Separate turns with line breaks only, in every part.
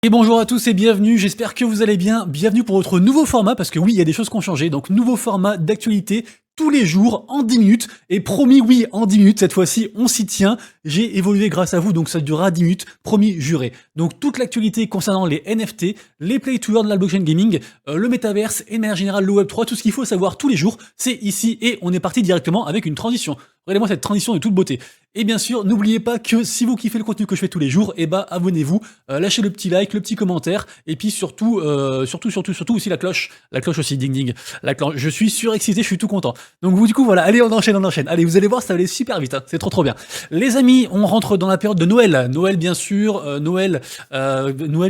Et bonjour à tous et bienvenue, j'espère que vous allez bien. Bienvenue pour votre nouveau format, parce que oui, il y a des choses qui ont changé. Donc nouveau format d'actualité, tous les jours, en 10 minutes. Et promis, oui, en 10 minutes, cette fois-ci, on s'y tient. J'ai évolué grâce à vous, donc ça durera 10 minutes, promis, juré. Donc toute l'actualité concernant les NFT, les play to earn de la blockchain gaming, le métaverse et de manière générale le Web3, tout ce qu'il faut savoir tous les jours, c'est ici. Et on est parti directement avec une transition. Regardez-moi cette transition de toute beauté. Et bien sûr, n'oubliez pas que si vous kiffez le contenu que je fais tous les jours, eh ben abonnez-vous, lâchez le petit like, le petit commentaire, et puis surtout aussi la cloche aussi, ding ding, la cloche. Je suis surexcité, je suis tout content. Donc vous du coup voilà, allez on enchaîne. Allez, vous allez voir, ça va aller super vite, hein. C'est trop bien. Les amis, on rentre dans la période de Noël. Noël bien sûr, Noël,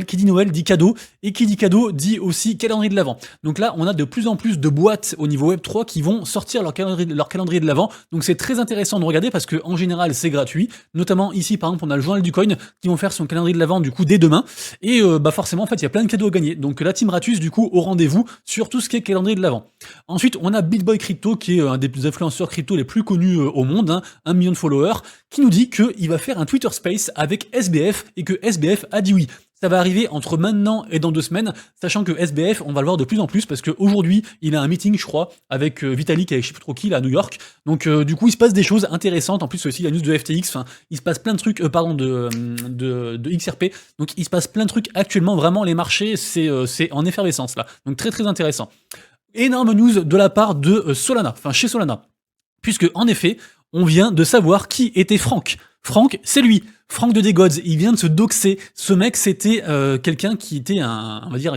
qui dit Noël dit cadeau, et qui dit cadeau dit aussi calendrier de l'Avent. Donc là, on a de plus en plus de boîtes au niveau Web3 qui vont sortir leur calendrier de l'Avent. Donc c'est très intéressant de regarder parce que en général c'est gratuit, notamment ici par exemple on a le journal du coin qui vont faire son calendrier de l'Avent du coup dès demain, et forcément en fait il y a plein de cadeaux à gagner, donc la team Ratus du coup au rendez-vous sur tout ce qui est calendrier de l'Avent. Ensuite on a BitBoy Crypto qui est un des influenceurs crypto les plus connus au monde, hein, 1 million de followers, qui nous dit qu'il va faire un Twitter Space avec SBF et que SBF a dit oui. Ça va arriver entre maintenant et dans 2 semaines, sachant que SBF, on va le voir de plus en plus, parce qu'aujourd'hui, il a un meeting, je crois, avec Vitalik, avec je sais plus trop qui, là, à New York. Donc, du coup, il se passe des choses intéressantes. En plus, aussi, la news de FTX, enfin, il se passe plein de trucs, de XRP. Donc, il se passe plein de trucs actuellement. Vraiment, les marchés, c'est en effervescence, là. Donc, très, très intéressant. Énorme news de la part de Solana, enfin, chez Solana. Puisque, en effet, on vient de savoir qui était Franck. Franck, c'est lui. Franck de Degods, il vient de se doxer. Ce mec, c'était quelqu'un qui était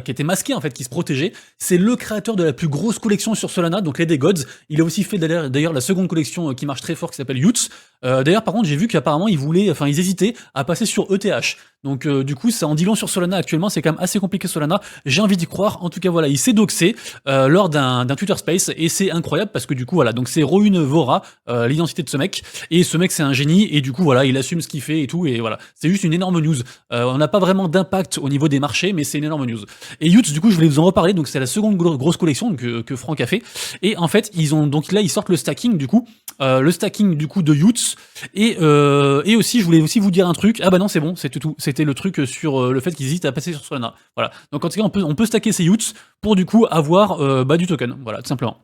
qui était masqué en fait, qui se protégeait. C'est le créateur de la plus grosse collection sur Solana, donc les Degods. Il a aussi fait d'ailleurs la seconde collection qui marche très fort, qui s'appelle Youths. D'ailleurs, par contre, j'ai vu qu'apparemment ils hésitaient à passer sur ETH. Donc du coup, ça en dit long sur Solana actuellement. C'est quand même assez compliqué Solana. J'ai envie d'y croire. En tout cas, voilà, il s'est doxé lors d'un Twitter Space et c'est incroyable parce que du coup, voilà, donc c'est Rohun Vora, l'identité de ce mec. Et ce mec, c'est un génie et du coup, voilà, il assume ce qu'il fait et tout. Et voilà, c'est juste une énorme news. On n'a pas vraiment d'impact au niveau des marchés, mais c'est une énorme news. Et Youths, du coup, je voulais vous en reparler. Donc c'est la seconde grosse collection que Franck a fait. Et en fait, ils sortent le stacking du coup, de Youths. Et aussi, je voulais aussi vous dire un truc. Ah bah non, c'est bon, c'est tout. C'était le truc sur le fait qu'ils hésitent à passer sur Solana. Voilà. Donc en tout cas, on peut stacker ces Youths pour du coup avoir du token. Voilà, tout simplement.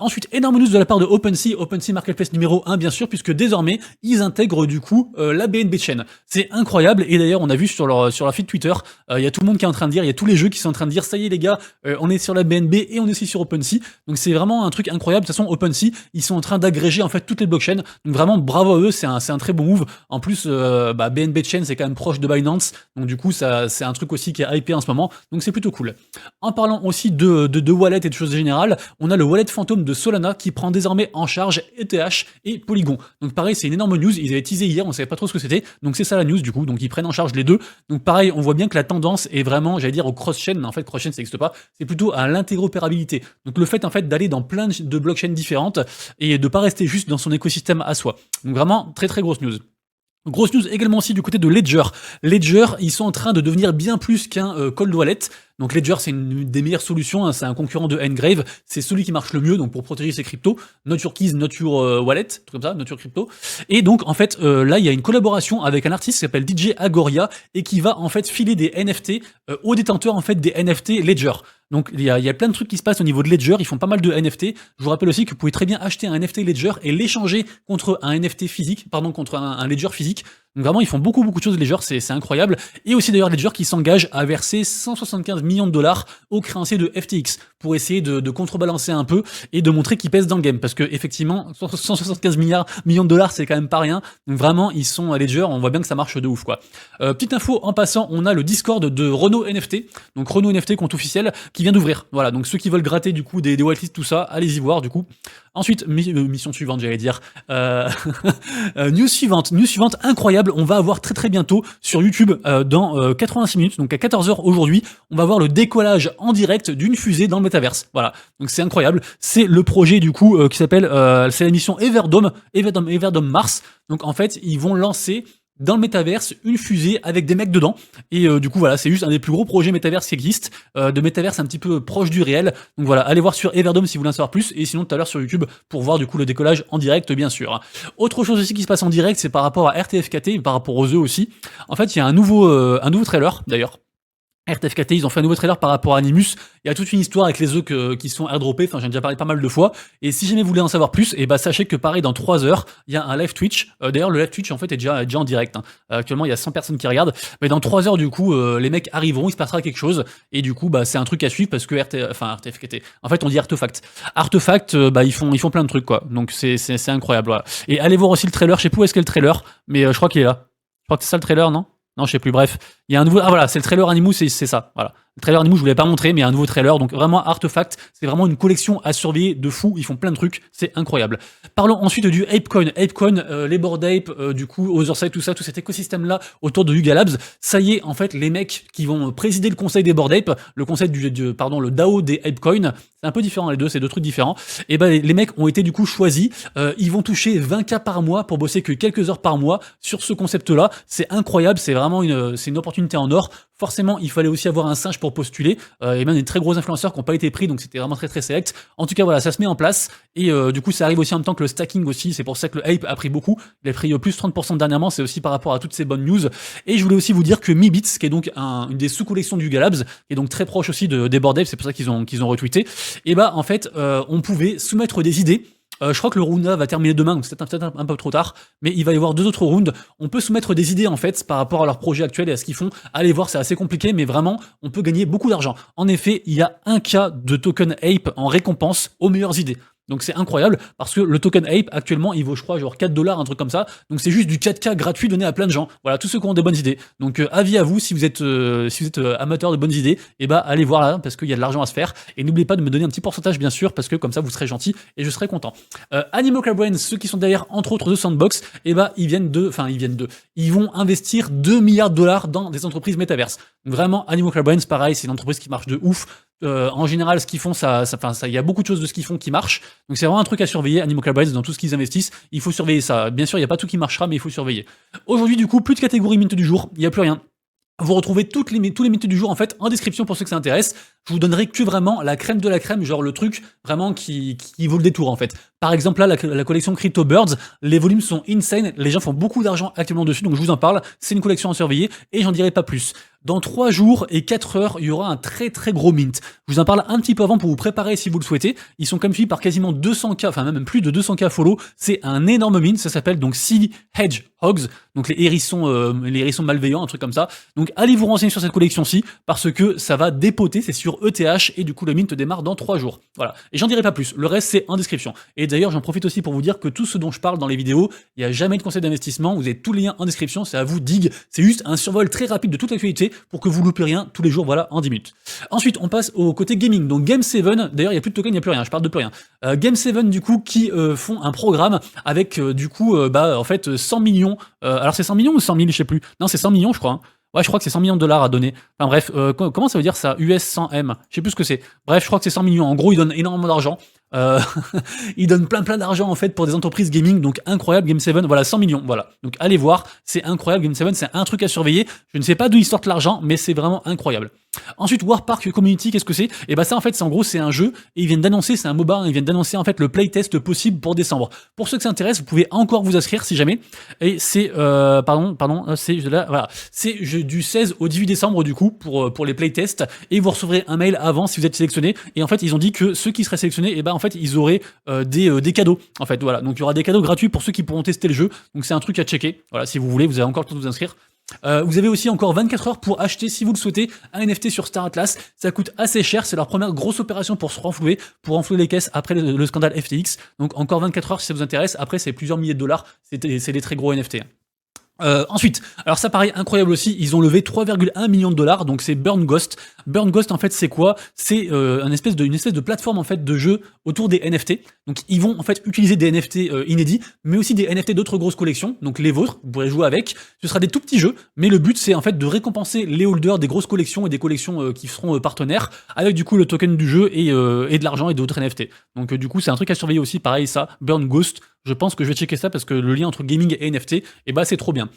Ensuite, énorme news de la part de OpenSea Marketplace numéro 1 bien sûr, puisque désormais ils intègrent du coup la BNB Chain. C'est incroyable, et d'ailleurs on a vu sur leur feed Twitter, il y a tout le monde qui est en train de dire, il y a tous les jeux qui sont en train de dire ça y est les gars, on est sur la BNB et on est aussi sur OpenSea. Donc c'est vraiment un truc incroyable. De toute façon OpenSea, ils sont en train d'agréger en fait toutes les blockchains. Donc vraiment bravo à eux, c'est un très bon move. En plus BNB Chain c'est quand même proche de Binance, donc du coup ça c'est un truc aussi qui est hypé en ce moment. Donc c'est plutôt cool. En parlant aussi de wallet et de choses générales, on a le wallet fantôme de Solana qui prend désormais en charge ETH et Polygon. Donc pareil, c'est une énorme news, ils avaient teasé hier, on savait pas trop ce que c'était, donc c'est ça la news du coup, donc ils prennent en charge les deux. Donc pareil, on voit bien que la tendance est vraiment, j'allais dire au cross-chain, mais en fait cross-chain ça n'existe pas, c'est plutôt à l'interopérabilité. Donc le fait en fait d'aller dans plein de blockchains différentes et de pas rester juste dans son écosystème à soi. Donc vraiment très très grosse news. Grosse news également aussi du côté de Ledger. Ledger, ils sont en train de devenir bien plus qu'un cold wallet. Donc Ledger, c'est une des meilleures solutions, hein, c'est un concurrent de Ngrave, c'est celui qui marche le mieux donc pour protéger ses cryptos, not your keys, not your wallet, tout comme ça, not your crypto. Et donc en fait là il y a une collaboration avec un artiste qui s'appelle DJ Agoria et qui va en fait filer des NFT aux détenteurs en fait des NFT Ledger. Donc il y a plein de trucs qui se passent au niveau de Ledger, ils font pas mal de NFT. Je vous rappelle aussi que vous pouvez très bien acheter un NFT Ledger et l'échanger contre un NFT physique, contre un Ledger physique. Donc vraiment ils font beaucoup de choses Ledger, c'est incroyable. Et aussi d'ailleurs Ledger qui s'engage à verser 175 millions de dollars aux créanciers de FTX pour essayer de contrebalancer un peu et de montrer qu'ils pèsent dans le game, parce que effectivement 175 millions de dollars c'est quand même pas rien. Donc vraiment ils sont à Ledger, on voit bien que ça marche de ouf quoi. Petite info en passant, on a le Discord de Renault NFT, donc Renault NFT compte officiel qui vient d'ouvrir. Voilà, donc ceux qui veulent gratter du coup des whitelists tout ça, allez-y voir du coup. Ensuite, mission suivante, j'allais dire. News suivante, incroyable. On va avoir très bientôt sur YouTube dans 86 minutes, donc à 14h aujourd'hui, on va voir le décollage en direct d'une fusée dans le métaverse. Voilà, donc c'est incroyable. C'est le projet du coup qui s'appelle, c'est la mission Everdome Mars. Donc en fait, ils vont lancer dans le métaverse une fusée avec des mecs dedans, et du coup voilà, c'est juste un des plus gros projets métaverse qui existe, de métaverse un petit peu proche du réel. Donc voilà, allez voir sur Everdome si vous voulez en savoir plus, et sinon tout à l'heure sur YouTube pour voir du coup le décollage en direct bien sûr. Autre chose aussi qui se passe en direct, c'est par rapport à RTFKT, par rapport aux œufs aussi. En fait il y a un nouveau trailer d'ailleurs RTFKT, ils ont fait un nouveau trailer par rapport à Animus. Il y a toute une histoire avec les œufs qui sont airdroppés. Enfin, j'en ai déjà parlé pas mal de fois. Et si jamais vous voulez en savoir plus, et bah, sachez que pareil, dans 3 heures, il y a un live Twitch. D'ailleurs, le live Twitch, en fait, est déjà en direct. Hein. Actuellement, il y a 100 personnes qui regardent. Mais dans 3 heures, du coup, les mecs arriveront, il se passera quelque chose. Et du coup, bah, c'est un truc à suivre parce que RTFKT. En fait, on dit Artefact. Artefact, bah, ils font plein de trucs, quoi. Donc, c'est incroyable, voilà. Et allez voir aussi le trailer. Je sais plus où est-ce qu'est le trailer, mais je crois qu'il est là. Je crois que c'est ça le trailer, non? Non, je sais plus. Bref, il y a un nouveau. Ah voilà, c'est le trailer Animus, c'est ça. Voilà. Le trailer Animus, je vous l'ai pas montré, mais il y a un nouveau trailer. Donc vraiment Artefact, c'est vraiment une collection à surveiller de fou. Ils font plein de trucs, c'est incroyable. Parlons ensuite du ApeCoin. ApeCoin, les Bored Ape, du coup, Otherside, tout ça, tout cet écosystème-là autour de Yuga Labs. Ça y est, en fait, les mecs qui vont présider le conseil des Bored Ape, le conseil le DAO des ApeCoin, c'est un peu différent les deux, c'est deux trucs différents. Et ben les mecs ont été du coup choisis. Ils vont toucher 20K par mois pour bosser que quelques heures par mois sur ce concept-là. C'est incroyable, c'est vraiment une opportunité en or. Forcément, il fallait aussi avoir un singe pour postuler, et même des très gros influenceurs qui n'ont pas été pris, donc c'était vraiment très très select. En tout cas, voilà, ça se met en place, et du coup, ça arrive aussi en même temps que le stacking aussi, c'est pour ça que le Ape a pris beaucoup, il a pris plus 30% dernièrement, c'est aussi par rapport à toutes ces bonnes news. Et je voulais aussi vous dire que Mibits, qui est donc une des sous-collections du Yuga Labs, qui est donc très proche aussi des Bored Ape, c'est pour ça qu'ils ont retweeté, et bah en fait, on pouvait soumettre des idées. Je crois que le round va terminer demain, donc c'est peut-être un peu trop tard, mais il va y avoir 2 autres rounds. On peut soumettre des idées en fait par rapport à leur projet actuel et à ce qu'ils font. Allez voir, c'est assez compliqué, mais vraiment, on peut gagner beaucoup d'argent. En effet, il y a 1K de token Ape en récompense aux meilleures idées. Donc c'est incroyable parce que le token Ape actuellement il vaut je crois genre 4 $, un truc comme ça. Donc c'est juste du 4K gratuit donné à plein de gens. Voilà, tous ceux qui ont des bonnes idées. Donc avis à vous si vous êtes amateur de bonnes idées, et bah allez voir là parce qu'il y a de l'argent à se faire. Et n'oubliez pas de me donner un petit pourcentage bien sûr parce que comme ça vous serez gentil et je serai content. Animal Brains, ceux qui sont derrière entre autres de Sandbox, et bah ils vont investir 2 milliards de dollars dans des entreprises métaverses. Donc vraiment Animal Brains pareil, c'est une entreprise qui marche de ouf. En général, ce qu'ils font, il y a beaucoup de choses de ce qu'ils font qui marchent. Donc c'est vraiment un truc à surveiller. Animal Brains, dans tout ce qu'ils investissent, il faut surveiller ça. Bien sûr, il n'y a pas tout qui marchera, mais il faut surveiller. Aujourd'hui, du coup, plus de catégorie mint du jour, il n'y a plus rien. Vous retrouvez tous les minutes du jour en fait en description pour ceux que ça intéresse. Je vous donnerai que vraiment la crème de la crème, genre le truc vraiment qui vaut le détour en fait. Par exemple là, la collection Crypto Birds, les volumes sont insane, les gens font beaucoup d'argent actuellement dessus, donc je vous en parle, c'est une collection à surveiller et j'en dirai pas plus. Dans 3 jours et 4 heures, il y aura un très très gros mint. Je vous en parle un petit peu avant pour vous préparer si vous le souhaitez. Ils sont comme suivis par quasiment 200K, enfin même plus de 200K follow. C'est un énorme mint, ça s'appelle donc Sea Hedgehogs, donc les hérissons malveillants, un truc comme ça. Donc allez vous renseigner sur cette collection-ci parce que ça va dépoter, c'est sur ETH et du coup le mint démarre dans 3 jours. Voilà. Et j'en dirai pas plus, le reste c'est en description. Et d'ailleurs j'en profite aussi pour vous dire que tout ce dont je parle dans les vidéos, il n'y a jamais de conseil d'investissement, vous avez tous les liens en description, c'est à vous dig, c'est juste un survol très rapide de toute l'actualité pour que vous loupez rien tous les jours, voilà, en 10 minutes. Ensuite, on passe au côté gaming. Donc Game 7, d'ailleurs, il n'y a plus de token, il n'y a plus rien, je parle de plus rien. Game 7, du coup, qui font un programme avec, en fait, 100 millions. Alors, c'est 100 millions ou 100 000, je sais plus. Non, c'est 100 millions, je crois. Hein. Ouais, je crois que c'est 100 millions de dollars à donner. Enfin bref, comment ça veut dire ça? US 100M. Je sais plus ce que c'est. Bref, je crois que c'est 100 millions. En gros, ils donnent énormément d'argent. Ils donnent plein d'argent en fait pour des entreprises gaming. Donc incroyable, Game 7. Voilà, 100 millions. Voilà. Donc allez voir. C'est incroyable. Game 7, c'est un truc à surveiller. Je ne sais pas d'où ils sortent l'argent, mais c'est vraiment incroyable. Ensuite, Warpark Community, qu'est-ce que c'est? Et bah ça en fait, c'est en gros, c'est un jeu et ils viennent d'annoncer, c'est un MOBA, ils viennent d'annoncer en fait le playtest possible pour décembre. Pour ceux que ça intéresse, vous pouvez encore vous inscrire si jamais. Et c'est c'est là, voilà, c'est du 16 au 18 décembre du coup pour les playtests et vous recevrez un mail avant si vous êtes sélectionné. Et en fait, ils ont dit que ceux qui seraient sélectionnés, et ben en fait, ils auraient des cadeaux. En fait, voilà, donc il y aura des cadeaux gratuits pour ceux qui pourront tester le jeu. Donc c'est un truc à checker. Voilà, si vous voulez, vous avez encore le temps de vous inscrire. Vous avez aussi encore 24 heures pour acheter, si vous le souhaitez, un NFT sur Star Atlas. Ça coûte assez cher, c'est leur première grosse opération pour se renflouer, pour renflouer les caisses après le scandale FTX. Donc encore 24 heures si ça vous intéresse. Après, c'est plusieurs milliers de dollars. C'est des très gros NFT. Ensuite, alors ça paraît incroyable aussi, ils ont levé 3,1 millions de dollars, donc c'est Burn Ghost. Burn Ghost en fait c'est quoi? C'est une espèce de plateforme en fait de jeu autour des NFT. Donc ils vont en fait utiliser des NFT inédits, mais aussi des NFT d'autres grosses collections, donc les vôtres, vous pourrez jouer avec. Ce sera des tout petits jeux, mais le but c'est en fait de récompenser les holders des grosses collections et des collections qui seront partenaires, avec du coup le token du jeu et de l'argent et d'autres NFT. Donc du coup c'est un truc à surveiller aussi, pareil ça, Burn Ghost. Je pense que je vais checker ça parce que le lien entre gaming et NFT, et bah c'est trop bien.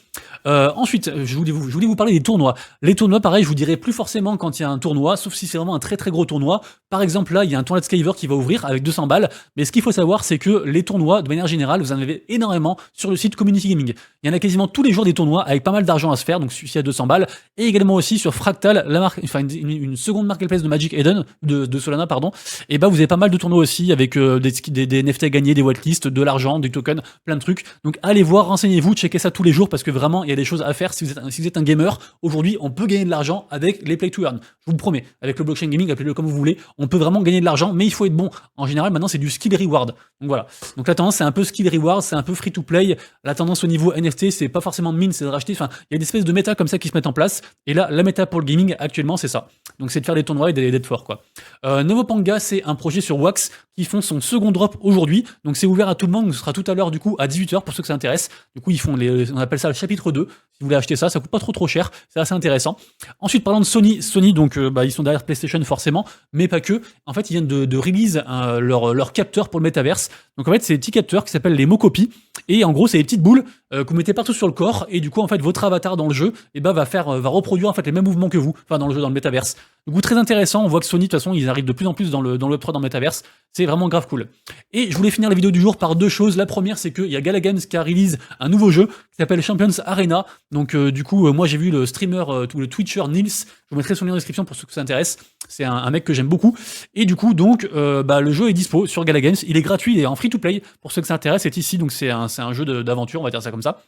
Ensuite, je voulais vous parler des tournois. Les tournois, pareil, je vous dirai plus forcément quand il y a un tournoi, sauf si c'est vraiment un très très gros tournoi. Par exemple, là, il y a un tournoi de Skyver qui va ouvrir avec 200 balles. Mais ce qu'il faut savoir, c'est que les tournois, de manière générale, vous en avez énormément sur le site Community Gaming. Il y en a quasiment tous les jours des tournois avec pas mal d'argent à se faire, donc celui-ci à 200 balles. Et également aussi sur Fractal, la marque, enfin une seconde marketplace de Magic Eden, de Solana, pardon. Et bah vous avez pas mal de tournois aussi avec des NFT à gagner, des whitelists, de l'argent, des tokens, plein de trucs. Donc allez voir, renseignez-vous, checkez ça tous les jours parce que vraiment il y a des choses à faire. Si vous êtes un gamer, aujourd'hui on peut gagner de l'argent avec les play to earn. Je vous le promets, avec le blockchain gaming, appelez-le comme vous voulez, on peut vraiment gagner de l'argent, mais il faut être bon. En général, maintenant c'est du skill reward. Donc voilà. Donc la tendance c'est un peu skill reward, c'est un peu free to play. La tendance au niveau NFT, c'est pas forcément de mine, c'est de racheter. Enfin, il y a des espèces de méta comme ça qui se mettent en place. Et là, la méta pour le gaming actuellement, c'est ça. Donc c'est de faire des tournois et d'être fort, quoi. Novopanga, c'est un projet sur Wax qui font son second drop aujourd'hui. Donc c'est ouvert à tout le monde. Ce sera tout à l'heure du coup à 18h pour ceux que ça intéresse. Du coup, ils font on appelle ça le chapitre 2. Si vous voulez acheter ça, ça coûte pas trop cher. C'est assez intéressant. Ensuite, parlant de Sony, donc ils sont derrière PlayStation forcément, mais pas que. En fait, ils viennent de release leur capteur pour le métaverse. Donc en fait, c'est des petits capteurs qui s'appellent les Mocopi. Et en gros, c'est des petites boules que vous mettez partout sur le corps. Et du coup, en fait, votre avatar dans le jeu, va reproduire en fait les mêmes mouvements que vous, enfin dans le jeu, dans le métaverse. Du coup, très intéressant. On voit que Sony, de toute façon, ils arrivent de plus en plus dans le Web3, dans le métaverse. C'est vraiment grave cool. Et je voulais finir la vidéo du jour par deux choses. La première, c'est qu'il y a Gala Games qui a release un nouveau jeu qui s'appelle Champions Arena. Donc du coup, moi j'ai vu le streamer, le Twitcher Nils. Je vous mettrai son lien en description pour ceux que ça intéresse. C'est un mec que j'aime beaucoup. Et du coup, donc, le jeu est dispo sur Gala Games. Il est gratuit, il est en free to play pour ceux que ça intéresse. C'est ici, donc c'est un jeu d'aventure, on va dire ça comme ça.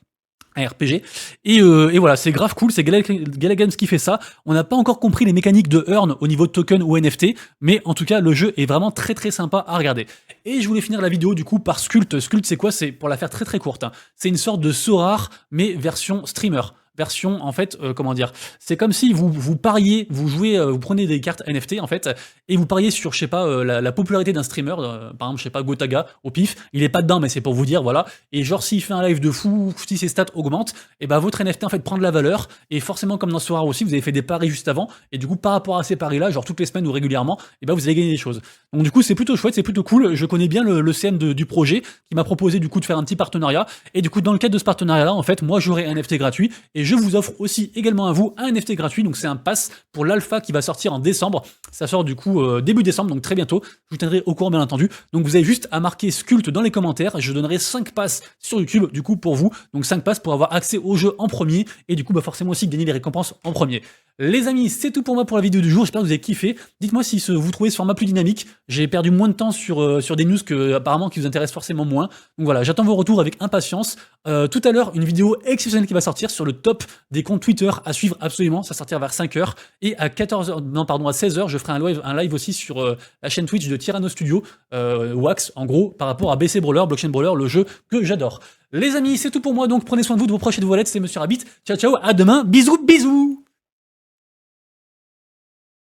Un RPG. Et voilà, c'est grave cool, c'est Gala Games qui fait ça. On n'a pas encore compris les mécaniques de earn au niveau de token ou NFT, mais en tout cas, le jeu est vraiment très très sympa à regarder. Et je voulais finir la vidéo du coup par Sculpt. Sculpt, c'est quoi? C'est, pour la faire très très courte, hein, c'est une sorte de Sorare, mais version streamer. Version, en fait, comment dire, c'est comme si vous pariez, vous jouez, vous prenez des cartes NFT, en fait, et vous pariez sur, je sais pas, la popularité d'un streamer, par exemple, je sais pas, Gotaga, au pif, il est pas dedans, mais c'est pour vous dire, voilà, et genre, s'il fait un live de fou, si ses stats augmentent, et votre NFT, en fait, prend de la valeur, et forcément, comme dans Sorare aussi, vous avez fait des paris juste avant, et du coup, par rapport à ces paris-là, genre toutes les semaines ou régulièrement, vous allez gagner des choses. Donc du coup, c'est plutôt chouette, c'est plutôt cool, je connais bien le CM du projet, qui m'a proposé, du coup, de faire un petit partenariat, et du coup, dans le cadre de ce partenariat-là, en fait, moi, j'aurai un NFT gratuit, et je vous offre aussi également à vous un NFT gratuit, donc c'est un pass pour l'alpha qui va sortir en décembre. Ça sort du coup début décembre, donc très bientôt. Je vous tiendrai au courant bien entendu. Donc vous avez juste à marquer Sculpt dans les commentaires. Je donnerai 5 passes sur YouTube du coup pour vous. Donc 5 passes pour avoir accès au jeu en premier et du coup forcément aussi gagner les récompenses en premier. Les amis, c'est tout pour moi pour la vidéo du jour. J'espère que vous avez kiffé. Dites-moi si vous trouvez ce format plus dynamique. J'ai perdu moins de temps sur des news que apparemment qui vous intéressent forcément moins. Donc voilà, j'attends vos retours avec impatience. Tout à l'heure, une vidéo exceptionnelle qui va sortir sur le top des comptes Twitter à suivre absolument. Ça sortira vers 5h. Et à 16h, je ferai un live aussi sur la chaîne Twitch de Tyranno Studio, Wax, en gros, par rapport à BC Brawler, Blockchain Brawler, le jeu que j'adore. Les amis, c'est tout pour moi. Donc prenez soin de vous, de vos proches et de vos wallets. C'est Monsieur Rabbit. Ciao, ciao. À demain. Bisous, bisous.